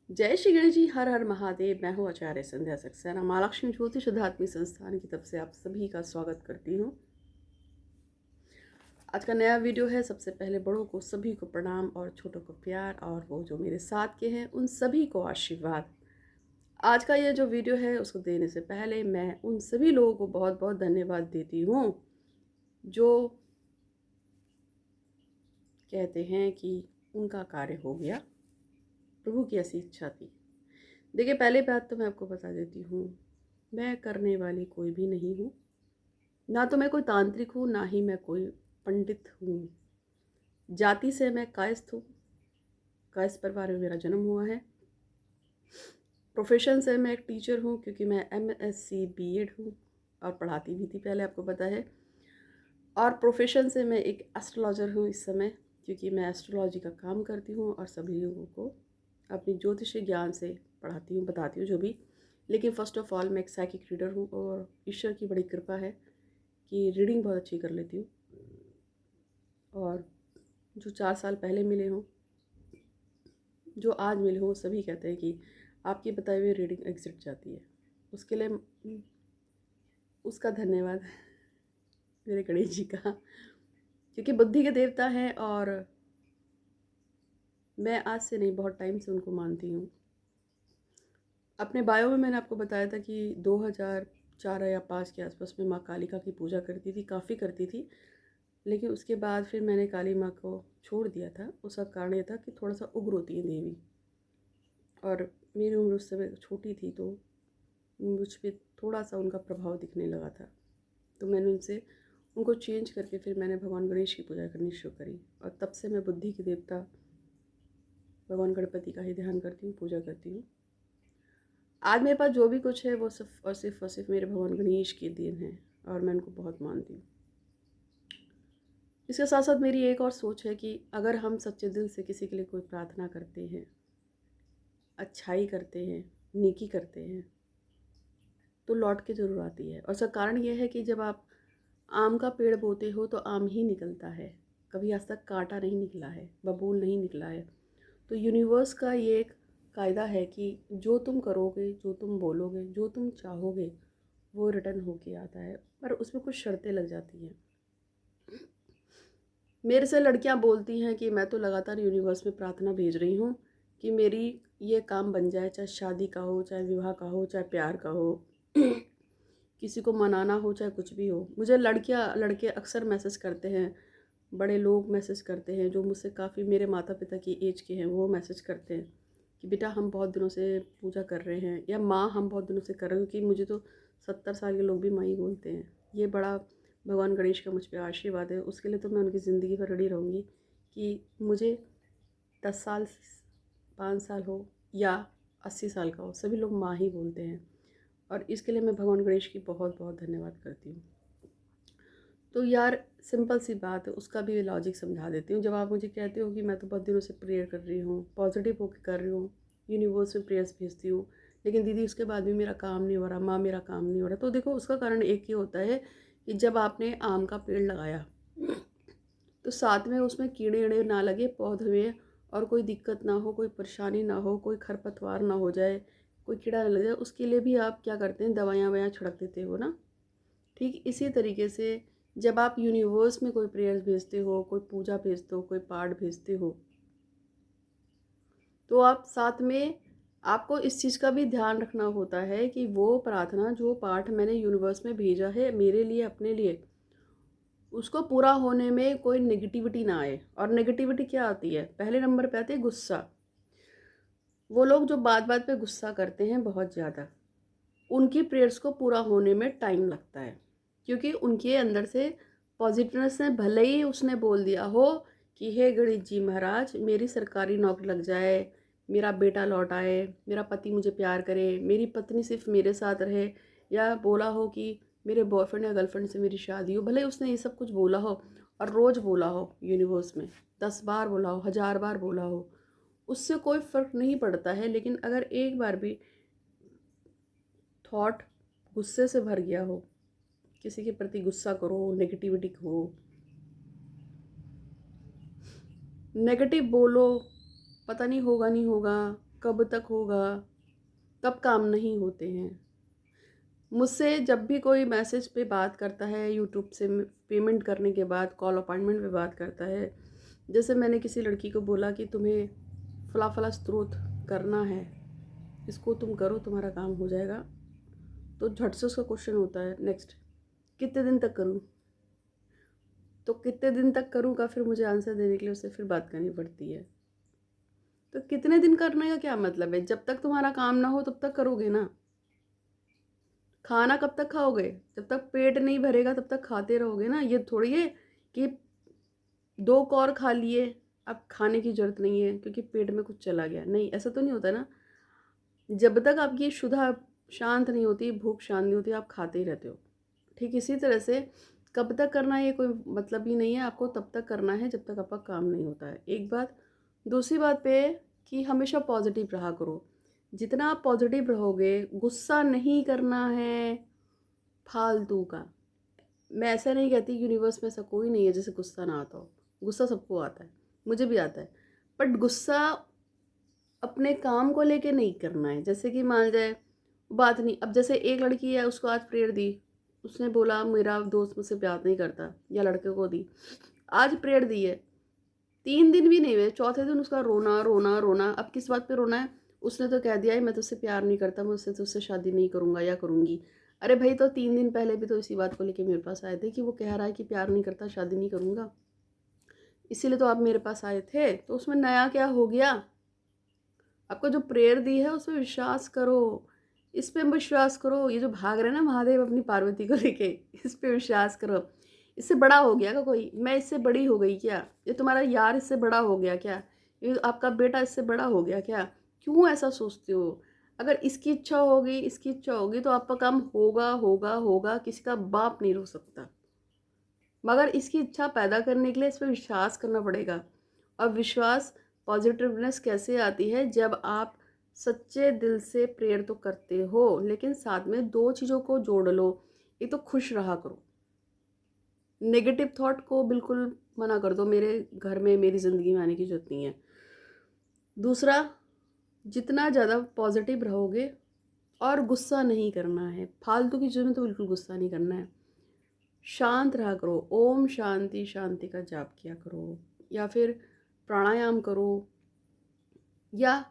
जय श्री गणेश जी। हर हर महादेव। मैं हूँ आचार्य संध्या सक्सेना, माँ लक्ष्मी ज्योतिष आध्यात्मिक संस्थान की तरफ से आप सभी का स्वागत करती हूँ। आज का नया वीडियो है। सबसे पहले बड़ों को सभी को प्रणाम और छोटों को प्यार, और वो जो मेरे साथ के हैं उन सभी को आशीर्वाद। आज का ये जो वीडियो है उसको देने से पहले मैं उन सभी लोगों को बहुत बहुत धन्यवाद देती हूँ जो कहते हैं कि उनका कार्य हो गया, प्रभु की ऐसी इच्छा थी। देखिए, पहले बात तो मैं आपको बता देती हूँ, मैं करने वाली कोई भी नहीं हूँ। ना तो मैं कोई तांत्रिक हूँ, ना ही मैं कोई पंडित हूँ। जाति से मैं कायस्थ हूँ, कायस्थ परिवार में मेरा जन्म हुआ है। प्रोफेशन से मैं एक टीचर हूँ, क्योंकि मैं MSc B.Ed हूँ और पढ़ाती भी थी पहले, आपको पता है। और प्रोफेशन से मैं एक एस्ट्रोलॉजर हूँ इस समय, क्योंकि मैं एस्ट्रोलॉजी का काम करती हूँ और सभी लोगों को अपनी ज्योतिषी ज्ञान से पढ़ाती हूँ, बताती हूँ जो भी। लेकिन फ़र्स्ट ऑफ ऑल मैं एक साइकिक रीडर हूँ, और ईश्वर की बड़ी कृपा है कि रीडिंग बहुत अच्छी कर लेती हूँ। और जो 4 साल पहले मिले हों, जो आज मिले हों, सभी कहते हैं कि आपकी बताई हुई रीडिंग एग्जिट जाती है। उसके लिए उसका धन्यवाद मेरे गणेश जी का, क्योंकि बुद्धि के देवता हैं और मैं आज से नहीं, बहुत टाइम से उनको मानती हूँ। अपने बायो में मैंने आपको बताया था कि 2004 या 5 के आसपास में माँ कालिका की पूजा करती थी, काफ़ी करती थी। लेकिन उसके बाद फिर मैंने काली माँ को छोड़ दिया था। उसका कारण ये था कि थोड़ा सा उग्र होती है देवी, और मेरी उम्र उस समय छोटी थी, तो मुझ पर थोड़ा सा उनका प्रभाव दिखने लगा था। तो मैंने उनको चेंज करके फिर मैंने भगवान गणेश की पूजा करनी शुरू करी, और तब से मैं बुद्धि के देवता भगवान गणपति का ही ध्यान करती हूँ, पूजा करती हूँ। आज मेरे पास जो भी कुछ है वो सिर्फ मेरे भगवान गणेश की देन है, और मैं उनको बहुत मानती हूँ। इसके साथ साथ मेरी एक और सोच है कि अगर हम सच्चे दिल से किसी के लिए कोई प्रार्थना करते हैं, अच्छाई करते हैं, नेकी करते हैं, तो लौट के ज़रूर आती है। और उसका कारण यह है कि जब आप आम का पेड़ बोते हो तो आम ही निकलता है, कभी आज तक कांटा नहीं निकला है, बबूल नहीं निकला है। तो यूनिवर्स का ये एक कायदा है कि जो तुम करोगे, जो तुम बोलोगे, जो तुम चाहोगे, वो रिटर्न होके आता है। पर उसमें कुछ शर्तें लग जाती हैं। मेरे से लड़कियां बोलती हैं कि मैं तो लगातार यूनिवर्स में प्रार्थना भेज रही हूँ कि मेरी ये काम बन जाए, चाहे शादी का हो, चाहे विवाह का हो, चाहे प्यार का हो, किसी को मनाना हो, चाहे कुछ भी हो। मुझे लड़के अक्सर मैसेज करते हैं, बड़े लोग मैसेज करते हैं जो मुझसे काफ़ी मेरे माता पिता की एज के हैं, वो मैसेज करते हैं कि बेटा हम बहुत दिनों से पूजा कर रहे हैं, या माँ हम बहुत दिनों से कर रहे हैं। क्योंकि मुझे तो 70 साल के लोग भी माँ ही बोलते हैं। ये बड़ा भगवान गणेश का मुझ पर आशीर्वाद है। उसके लिए तो मैं उनकी ज़िंदगी भर रड़ी रहूँगी कि मुझे 10 साल, 5 साल हो या 80 साल का हो, सभी लोग माँ ही बोलते हैं। और इसके लिए मैं भगवान गणेश की बहुत बहुत धन्यवाद करती हूँ। तो यार, सिंपल सी बात है, उसका भी लॉजिक समझा देती हूँ। जब आप मुझे कहते हो कि मैं तो बहुत दिनों से प्रेयर कर रही हूँ, पॉजिटिव होकर कर रही हूँ, यूनिवर्स में प्रेयर्स भेजती हूँ, लेकिन दीदी उसके बाद भी मेरा काम नहीं हो रहा, माँ मेरा काम नहीं हो रहा, तो देखो उसका कारण एक ही होता है कि जब आपने आम का पेड़ लगाया तो साथ में उसमें कीड़े वीड़े ना लगे पौधे में, और कोई दिक्कत ना हो, कोई परेशानी ना हो, कोई खरपतवार ना हो जाए, कोई कीड़ा ना लग जाए, उसके लिए भी आप क्या करते हैं, दवाइयाँ ववाइयाँ छिड़क देते हो ना। ठीक इसी तरीके से जब आप यूनिवर्स में कोई प्रेयर्स भेजते हो, कोई पूजा भेजते हो, कोई पाठ भेजते हो, तो आप साथ में आपको इस चीज़ का भी ध्यान रखना होता है कि वो प्रार्थना, जो पाठ मैंने यूनिवर्स में भेजा है मेरे लिए, अपने लिए, उसको पूरा होने में कोई नेगेटिविटी ना आए। और नेगेटिविटी क्या आती है? पहले नंबर पे आती है गुस्सा। वो लोग जो बात बात पे गुस्सा करते हैं बहुत ज़्यादा, उनकी प्रेयर्स को पूरा होने में टाइम लगता है, क्योंकि उनके अंदर से पॉजिटिवनेस है। भले ही उसने बोल दिया हो कि हे गणेश जी महाराज, मेरी सरकारी नौकरी लग जाए, मेरा बेटा लौट आए, मेरा पति मुझे प्यार करे, मेरी पत्नी सिर्फ मेरे साथ रहे, या बोला हो कि मेरे बॉयफ्रेंड या गर्लफ्रेंड से मेरी शादी हो, भले उसने ये सब कुछ बोला हो और रोज़ बोला हो यूनिवर्स में, 10 बार बोला हो, 1000 बार बोला हो, उससे कोई फ़र्क नहीं पड़ता है। लेकिन अगर एक बार भी थॉट गुस्से से भर गया हो, किसी के प्रति गुस्सा करो, नेगेटिविटी हो, नेगेटिव बोलो, पता नहीं होगा नहीं होगा, कब तक होगा, तब काम नहीं होते हैं। मुझसे जब भी कोई मैसेज पे बात करता है, यूट्यूब से पेमेंट करने के बाद कॉल अपॉइंटमेंट पे बात करता है, जैसे मैंने किसी लड़की को बोला कि तुम्हें फला फला स्त्रोत करना है, इसको तुम करो, तुम्हारा काम हो जाएगा, तो झट से उसका क्वेश्चन होता है नेक्स्ट, कितने दिन तक करूँ। तो कितने दिन तक करूँ का फिर मुझे आंसर देने के लिए उससे फिर बात करनी पड़ती है। तो कितने दिन करने का क्या मतलब है? जब तक तुम्हारा काम ना हो तब तक करोगे ना। खाना कब तक खाओगे? जब तक पेट नहीं भरेगा तब तक खाते रहोगे ना। ये थोड़ी है कि 2 कौर खा लिए, अब खाने की ज़रूरत नहीं है क्योंकि पेट में कुछ चला गया। नहीं, ऐसा तो नहीं होता ना। जब तक आपकी क्षुधा शांत नहीं होती, भूख शांत नहीं होती, आप खाते ही रहते हो। ठीक इसी तरह से कब तक करना है ये कोई मतलब ही नहीं है, आपको तब तक करना है जब तक आपका काम नहीं होता है। एक बात। दूसरी बात पे कि हमेशा पॉजिटिव रहा करो। जितना आप पॉजिटिव रहोगे, गुस्सा नहीं करना है फालतू का। मैं ऐसा नहीं कहती यूनिवर्स में ऐसा कोई नहीं है जिसे गुस्सा ना आता हो। गुस्सा सबको आता है, मुझे भी आता है। बट गुस्सा अपने काम को लेके नहीं करना है। जैसे कि मान जाए बात नहीं, अब जैसे एक लड़की है, उसको आज प्रेयर दी, उसने बोला मेरा दोस्त मुझसे प्यार नहीं करता, या लड़के को दी, आज प्रेयर दी है, 3 दिन भी नहीं हुए, चौथे दिन उसका रोना रोना रोना। अब किस बात पे रोना है? उसने तो कह दिया है मैं तुझसे प्यार नहीं करता, मैं उससे तुझसे शादी नहीं करूंगा या करूंगी। अरे भाई, तो 3 दिन पहले भी तो इसी बात को लेके मेरे पास आए थे कि वो कह रहा है कि प्यार नहीं करता, शादी नहीं करूंगा, इसीलिए तो आप मेरे पास आए थे। तो उसमें नया क्या हो गया? आपको जो प्रेयर दी है उसमें विश्वास करो, इस पे विश्वास करो। ये जो भाग रहे हैं ना महादेव अपनी पार्वती को लेके, इस पे विश्वास करो। इससे बड़ा हो गया क्या कोई? मैं इससे बड़ी हो गई क्या? ये तुम्हारा यार इससे बड़ा हो गया क्या? ये आपका बेटा इससे बड़ा हो गया क्या? क्यों ऐसा सोचते हो? अगर इसकी इच्छा होगी, इसकी इच्छा होगी, तो आपका काम होगा होगा होगा। किसी का बाप नहीं रोक सकता, मगर इसकी इच्छा पैदा करने के लिए इस पर विश्वास करना पड़ेगा। और विश्वास, पॉजिटिवनेस कैसे आती है? जब आप सच्चे दिल से प्रेयर तो करते हो, लेकिन साथ में 2 चीज़ों को जोड़ लो। एक तो खुश रहा करो, नेगेटिव थॉट को बिल्कुल मना कर दो, मेरे घर में मेरी ज़िंदगी में आने की जरूरत नहीं है। दूसरा, जितना ज़्यादा पॉजिटिव रहोगे, और गुस्सा नहीं करना है, फालतू की चीज़ों में तो बिल्कुल गुस्सा नहीं करना है। शांत रहा करो, ओम शांति शांति का जाप किया करो, या फिर प्राणायाम करो। या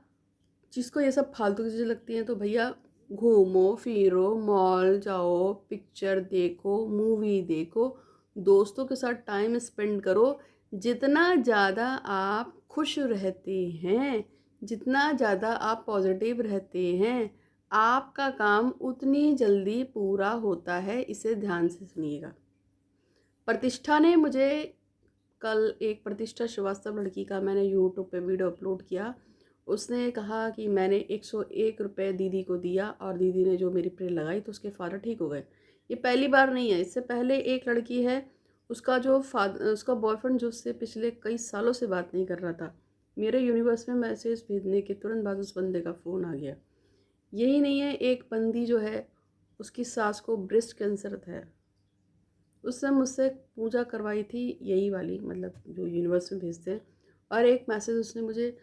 जिसको ये सब फालतू की चीज़ें लगती हैं, तो भैया घूमो फिरो, मॉल जाओ, पिक्चर देखो, मूवी देखो, दोस्तों के साथ टाइम स्पेंड करो। जितना ज़्यादा आप खुश रहते हैं, जितना ज़्यादा आप पॉजिटिव रहते हैं, आपका काम उतनी जल्दी पूरा होता है। इसे ध्यान से सुनिएगा। प्रतिष्ठा ने मुझे कल, एक प्रतिष्ठा श्रीवास्तव लड़की का मैंने यूट्यूब पे वीडियो अपलोड किया। उसने कहा कि मैंने 101 रुपये दीदी को दिया और दीदी ने जो मेरी प्रेयर लगाई तो उसके फादर ठीक हो गए। ये पहली बार नहीं है, इससे पहले एक लड़की है, उसका जो उसका बॉयफ्रेंड जो उससे पिछले कई सालों से बात नहीं कर रहा था, मेरे यूनिवर्स में मैसेज भेजने के तुरंत बाद उस बंदे का फ़ोन आ गया। यही नहीं है, एक बंदी जो है, उसकी सास को ब्रेस्ट कैंसर था। उसने मुझसे पूजा करवाई थी, यही वाली, मतलब जो यूनिवर्स में भेजते हैं। और एक मैसेज उसने मुझे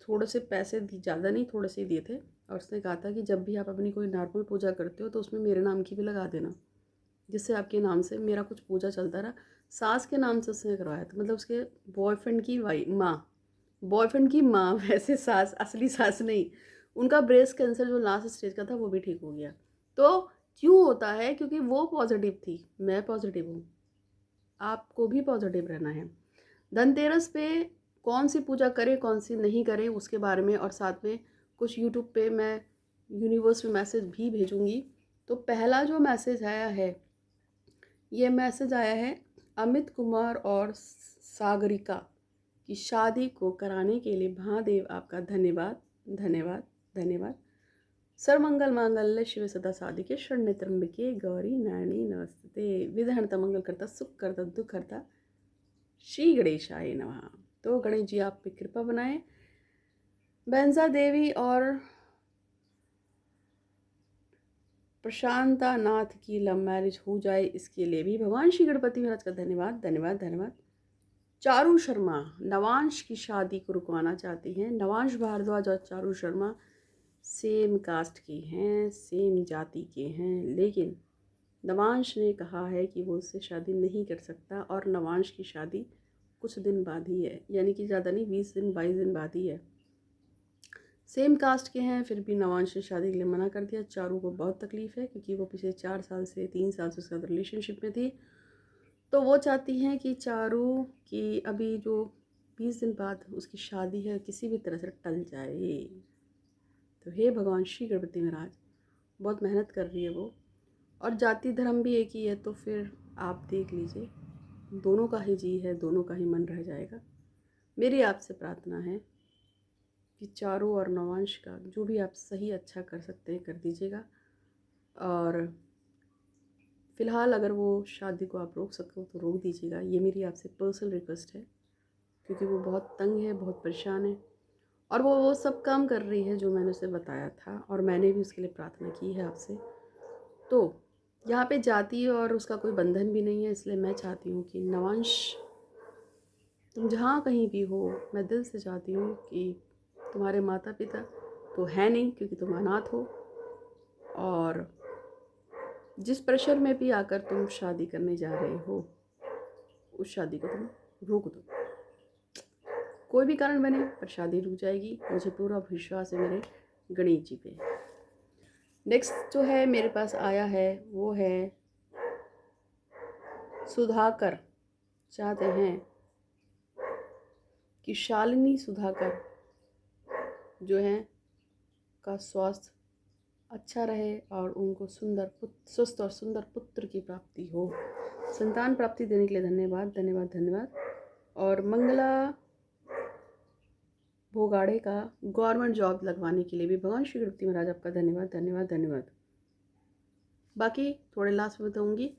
थोड़े से पैसे ज़्यादा नहीं, थोड़े से ही दिए थे, और उसने कहा था कि जब भी आप अपनी कोई नॉर्मल पूजा करते हो तो उसमें मेरे नाम की भी लगा देना, जिससे आपके नाम से मेरा कुछ पूजा चलता रहा। सास के नाम से उसने करवाया था, मतलब उसके बॉयफ्रेंड की माँ, बॉयफ्रेंड की माँ वैसे सास, असली सास नहीं। उनका ब्रेस्ट कैंसर जो लास्ट स्टेज का था वो भी ठीक हो गया। तो क्यों होता है? क्योंकि वो पॉजिटिव थी, मैं पॉजिटिव हूँ। आपको भी पॉजिटिव रहना है। धनतेरस पे कौन सी पूजा करें कौन सी नहीं करें उसके बारे में, और साथ में कुछ यूट्यूब पे मैं यूनिवर्स में मैसेज भी भेजूंगी। तो पहला जो मैसेज आया है, ये मैसेज आया है अमित कुमार और सागरिका की शादी को कराने के लिए। महादेव आपका धन्यवाद धन्यवाद धन्यवाद। सर्वमंगल मांगल्य शिव सदा साधिके शरण्य त्र्यंबके गौरी नारायणी नमस्ते। विघ्नहर्ता मंगल करता सुख करता दुख करता श्री गणेशाय नमः। तो गणेश जी आप पे कृपा बनाएं। बेंजा देवी और प्रशांता नाथ की लव मैरिज हो जाए, इसके लिए भी भगवान श्री गणपति महाराज का धन्यवाद धन्यवाद धन्यवाद। चारू शर्मा नवांश की शादी को रुकवाना चाहती हैं। नवांश भारद्वाज और चारू शर्मा सेम कास्ट के हैं, सेम जाति के हैं, लेकिन नवांश ने कहा है कि वो उससे शादी नहीं कर सकता और नवांश की शादी कुछ दिन बाद ही है, यानी कि ज़्यादा नहीं, 20 दिन 22 दिन बाद ही है। सेम कास्ट के हैं, फिर भी नवांश ने शादी के लिए मना कर दिया। चारू को बहुत तकलीफ़ है क्योंकि वो पिछले 4 साल से 3 साल से उसके साथ रिलेशनशिप में थी। तो वो चाहती हैं कि चारू की अभी जो 20 दिन बाद उसकी शादी है किसी भी तरह से टल जाए। तो हे भगवान श्री गणपति महाराज, बहुत मेहनत कर रही है वो, और जाति धर्म भी एक ही है, तो फिर आप देख लीजिए, दोनों का ही जी है, दोनों का ही मन रह जाएगा। मेरी आपसे प्रार्थना है कि चारू और नवांश का जो भी आप सही अच्छा कर सकते हैं कर दीजिएगा, और फ़िलहाल अगर वो शादी को आप रोक सको तो रोक दीजिएगा। ये मेरी आपसे पर्सनल रिक्वेस्ट है, क्योंकि वो बहुत तंग है, बहुत परेशान है, और वो सब काम कर रही है जो मैंने उसे बताया था, और मैंने भी उसके लिए प्रार्थना की है आपसे। तो यहाँ पे जाति और उसका कोई बंधन भी नहीं है, इसलिए मैं चाहती हूँ कि नवांश, तुम जहाँ कहीं भी हो, मैं दिल से चाहती हूँ कि तुम्हारे माता पिता तो है नहीं क्योंकि तुम अनाथ हो, और जिस प्रेशर में भी आकर तुम शादी करने जा रहे हो, उस शादी को तुम रोक दो। कोई भी कारण बने पर शादी रुक जाएगी, मुझे पूरा विश्वास है मेरे गणेश जी पे। नेक्स्ट जो है मेरे पास आया है वो है सुधाकर। चाहते हैं कि शालिनी सुधाकर जो है का स्वास्थ्य अच्छा रहे और उनको स्वस्थ और सुंदर पुत्र की प्राप्ति हो। संतान प्राप्ति देने के लिए धन्यवाद धन्यवाद धन्यवाद। और मंगला भोगाड़े का गवर्नमेंट जॉब लगवाने के लिए भी भगवान श्री गणपति महाराज आपका धन्यवाद धन्यवाद धन्यवाद। बाकी थोड़े लास्ट में बताऊँगी।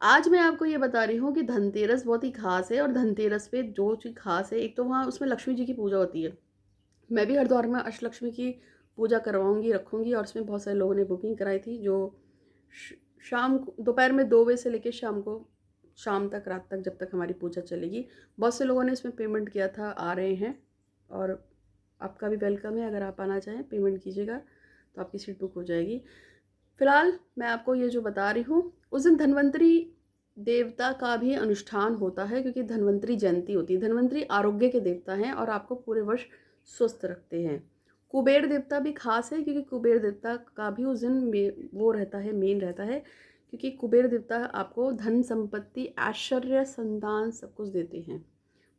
आज मैं आपको ये बता रही हूँ कि धनतेरस बहुत ही खास है, और धनतेरस पे जो चीज़ खास है, एक तो वहाँ उसमें लक्ष्मी जी की पूजा होती है। मैं भी हरिद्वार में अष्टलक्ष्मी की पूजा करवाऊँगी, रखूँगी, और उसमें बहुत सारे लोगों ने बुकिंग कराई थी, जो शाम को दोपहर में 2 बजे से लेकर शाम तक, रात तक, जब तक हमारी पूजा चलेगी। बहुत से लोगों ने इसमें पेमेंट किया था, आ रहे हैं, और आपका भी वेलकम है। अगर आप आना चाहें पेमेंट कीजिएगा तो आपकी सीट बुक हो जाएगी। फिलहाल मैं आपको ये जो बता रही हूँ, उस दिन धन्वंतरी देवता का भी अनुष्ठान होता है, क्योंकि धन्वंतरी जयंती होती है। धन्वंतरी आरोग्य के देवता हैं और आपको पूरे वर्ष स्वस्थ रखते हैं। कुबेर देवता भी खास है, क्योंकि कुबेर देवता का भी उस दिन वो रहता है, मेन रहता है, क्योंकि कुबेर देवता आपको धन संपत्ति ऐश्वर्य संतान सब कुछ देते हैं।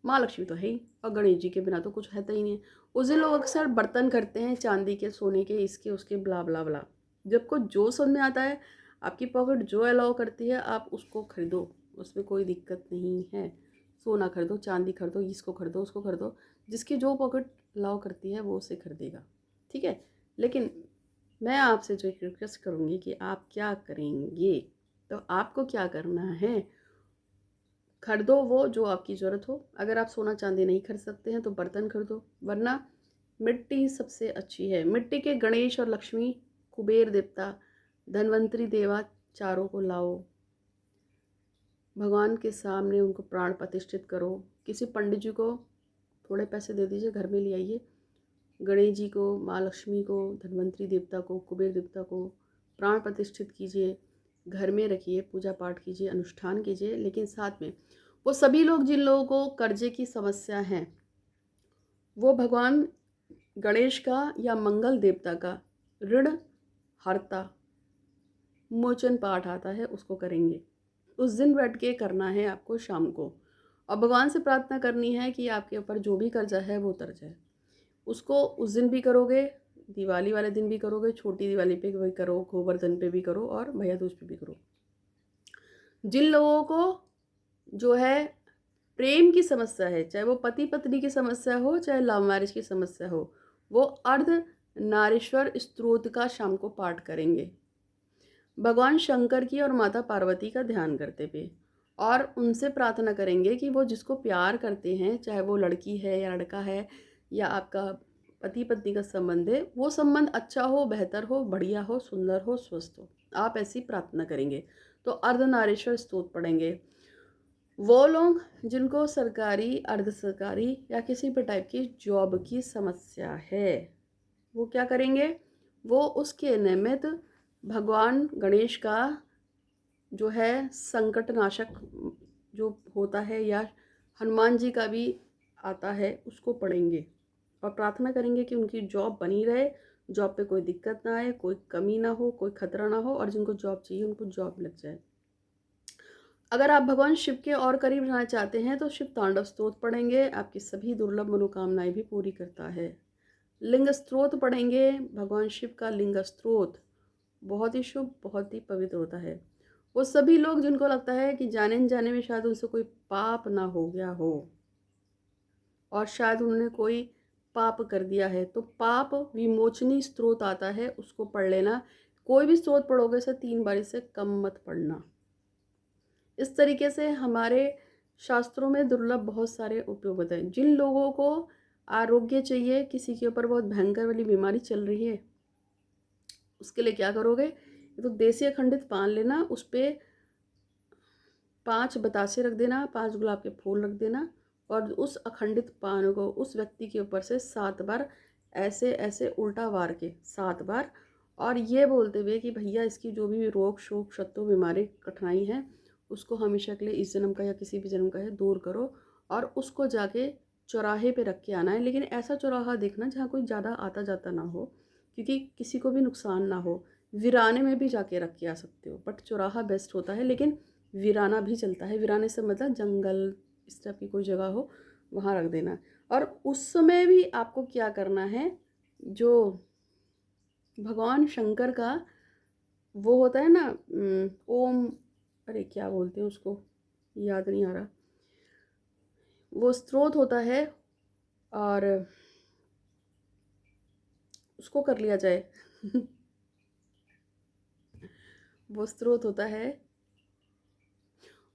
माँ लक्ष्मी तो है ही, और गणेश जी के बिना तो कुछ है ही नहीं। उस दिन लोग अक्सर बर्तन करते हैं चांदी के, सोने के, इसके उसके, ब्ला ब्ला ब्ला। जब को जो समझ में आता है, आपकी पॉकेट जो अलाउ करती है आप उसको खरीदो, उसमें कोई दिक्कत नहीं है। सोना खरीदो, चांदी खरीदो, इसको खरीदो, उसको खरीदो, जिसकी जो पॉकेट अलाउ करती है वो उसे खरीदेगा, ठीक है। लेकिन मैं आपसे जो एक रिक्वेस्ट करूँगी कि आप क्या करेंगे, तो आपको क्या करना है, खरीदो वो जो आपकी ज़रूरत हो। अगर आप सोना चांदी नहीं खरीद सकते हैं तो बर्तन खरीदो, वरना मिट्टी सबसे अच्छी है। मिट्टी के गणेश और लक्ष्मी, कुबेर देवता, धन्वंतरी देवा, चारों को लाओ, भगवान के सामने उनको प्राण प्रतिष्ठित करो। किसी पंडित जी को थोड़े पैसे दे दीजिए, घर में ले आइए। गणेश जी को, माँ लक्ष्मी को, धन्वंतरी देवता को, कुबेर देवता को प्राण प्रतिष्ठित कीजिए, घर में रखिए, पूजा पाठ कीजिए, अनुष्ठान कीजिए। लेकिन साथ में वो सभी लोग जिन लोगों को कर्जे की समस्या है, वो भगवान गणेश का या मंगल देवता का ऋण हरता मोचन पाठ आता है, उसको करेंगे। उस दिन बैठ के करना है आपको शाम को, और भगवान से प्रार्थना करनी है कि आपके ऊपर जो भी कर्जा है वो उतर जाए। उसको उस दिन भी करोगे, दिवाली वाले दिन भी करोगे, छोटी दिवाली पे भी करो, गोवर्धन पे भी करो, और भैया दूज पे भी करो। जिन लोगों को जो है प्रेम की समस्या है, चाहे वो पति पत्नी की समस्या हो, चाहे लव मैरिज की समस्या हो, वो अर्ध नारीश्वर स्तोत्र का शाम को पाठ करेंगे, भगवान शंकर की और माता पार्वती का ध्यान करते हुए, और उनसे प्रार्थना करेंगे कि वो जिसको प्यार करते हैं, चाहे वो लड़की है या लड़का है या आपका पति पत्नी का संबंध है, वो संबंध अच्छा हो, बेहतर हो, बढ़िया हो, सुंदर हो, स्वस्थ हो। आप ऐसी प्रार्थना करेंगे तो अर्धनारीश्वर स्तोत्र पढ़ेंगे। वो लोग जिनको सरकारी, अर्ध सरकारी या किसी भी टाइप की जॉब की समस्या है, वो क्या करेंगे, वो उसके निमित्त भगवान गणेश का जो है संकटनाशक जो होता है, या हनुमान जी का भी आता है, उसको पढ़ेंगे और प्रार्थना करेंगे कि उनकी जॉब बनी रहे, जॉब पे कोई दिक्कत ना आए, कोई कमी ना हो, कोई खतरा ना हो, और जिनको जॉब चाहिए उनको जॉब लग जाए। अगर आप भगवान शिव के और करीब रहना चाहते हैं तो शिव तांडव स्तोत्र पढ़ेंगे, आपकी सभी दुर्लभ मनोकामनाएं भी पूरी करता है। लिंग स्त्रोत पढ़ेंगे, भगवान शिव का लिंग स्त्रोत बहुत ही शुभ, बहुत ही पवित्र होता है। वो सभी लोग जिनको लगता है कि जाने न जाने में शायद उनसे कोई पाप ना हो गया हो और शायद उन्होंने कोई पाप कर दिया है, तो पाप विमोचनी स्त्रोत आता है, उसको पढ़ लेना। कोई भी स्त्रोत पढ़ोगे से 3 बार से कम मत पढ़ना। इस तरीके से हमारे शास्त्रों में दुर्लभ बहुत सारे उपयोग होते हैं। जिन लोगों को आरोग्य चाहिए, किसी के ऊपर बहुत भयंकर वाली बीमारी चल रही है, उसके लिए क्या करोगे, तो देसी अखंडित पान लेना, उस पर 5 बतासे रख देना, 5 गुलाब के फूल रख देना, और उस अखंडित पान को उस व्यक्ति के ऊपर से 7 बार ऐसे ऐसे उल्टा वार के 7 बार, और ये बोलते हुए कि भैया इसकी जो भी रोग शोक शत्रु बीमारी कठिनाई है, उसको हमेशा के लिए इस जन्म का या किसी भी जन्म का है दूर करो, और उसको जाके चौराहे पे रख के आना है। लेकिन ऐसा चौराहा देखना जहाँ कोई ज़्यादा आता जाता ना हो, क्योंकि किसी को भी नुकसान ना हो। वीराने में भी जाके रख के आ सकते हो, बट चौराहा बेस्ट होता है। लेकिन वीराना भी चलता है, वीराने से मतलब जंगल इस तरह की कोई जगह हो, वहाँ रख देना। और उस समय भी आपको क्या करना है, जो भगवान शंकर का वो होता है ना, ओम, अरे क्या बोलते हैं उसको, याद नहीं आ रहा, वो स्त्रोत होता है, और उसको कर लिया जाए वो स्त्रोत होता है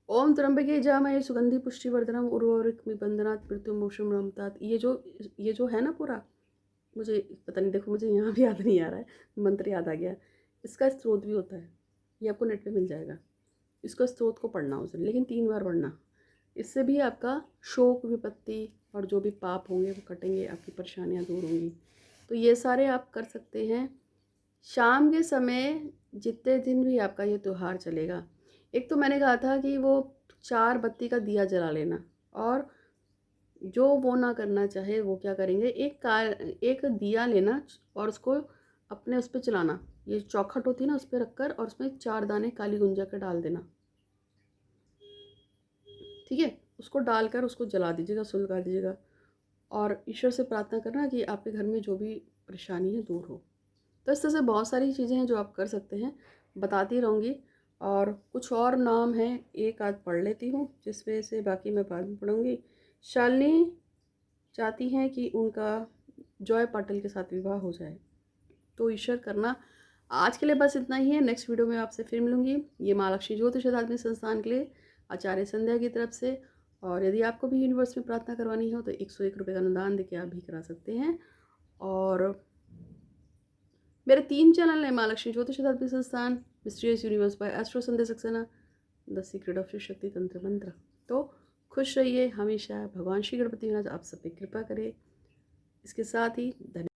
ओम त्र्यंबके जामहे सुगंधि पुष्टिवर्धनम उर्वारुकमिव बंधनात् मृत्युमोक्षम रमतात्। ये जो है ना पूरा, मुझे पता नहीं, देखो मुझे यहाँ भी याद नहीं आ रहा है, मंत्र याद आ गया। इसका स्त्रोत भी होता है, ये आपको नेट पे मिल जाएगा। इसका स्त्रोत को पढ़ना उस दिन, लेकिन 3 बार पढ़ना। इससे भी आपका शोक विपत्ति और जो भी पाप होंगे वो कटेंगे, आपकी परेशानियाँ दूर होंगी। तो ये सारे आप कर सकते हैं। शाम के समय जितने दिन भी आपका ये त्यौहार चलेगा, एक तो मैंने कहा था कि वो 4 बत्ती का दिया जला लेना, और जो वो ना करना चाहे वो क्या करेंगे, एक दिया लेना और उसको अपने उस पर चलाना, ये चौखट होती है ना, उस पर रखकर, और उसमें 4 दाने काली गुंजा के डाल देना, ठीक है। उसको डालकर उसको जला दीजिएगा, सुलगा दीजिएगा, और ईश्वर से प्रार्थना करना कि आपके घर में जो भी परेशानी है दूर हो। तो इस तरह से बहुत सारी चीज़ें हैं जो आप कर सकते हैं, बताती रहूँगी। और कुछ और नाम हैं, एक आध पढ़ लेती हूँ, जिस वजह से बाकी मैं बाद में पढ़ूँगी। शालिनी चाहती हैं कि उनका जॉय पाटिल के साथ विवाह हो जाए, तो ईश्वर करना। आज के लिए बस इतना ही है, नेक्स्ट वीडियो में आपसे फिर मिलूँगी। ये माँ लक्ष्मी ज्योतिष अकादमी संस्थान के लिए आचार्य संध्या की तरफ से। और यदि आपको भी यूनिवर्स में प्रार्थना करवानी हो तो 101 रुपये का अनुदान देके आप भी करा सकते हैं। और मेरे 3 चैनल हैं, माँ Lakshmi Jyotish Akademi Sansthan, mysterious universe by astro Sandhya Saxena, the secret of Shiv Shakti Tantra मंत्र। तो खुश रहिए हमेशा, भगवान श्री गणपति महाराज आप सब पे कृपा करे। इसके साथ ही धन्यवाद।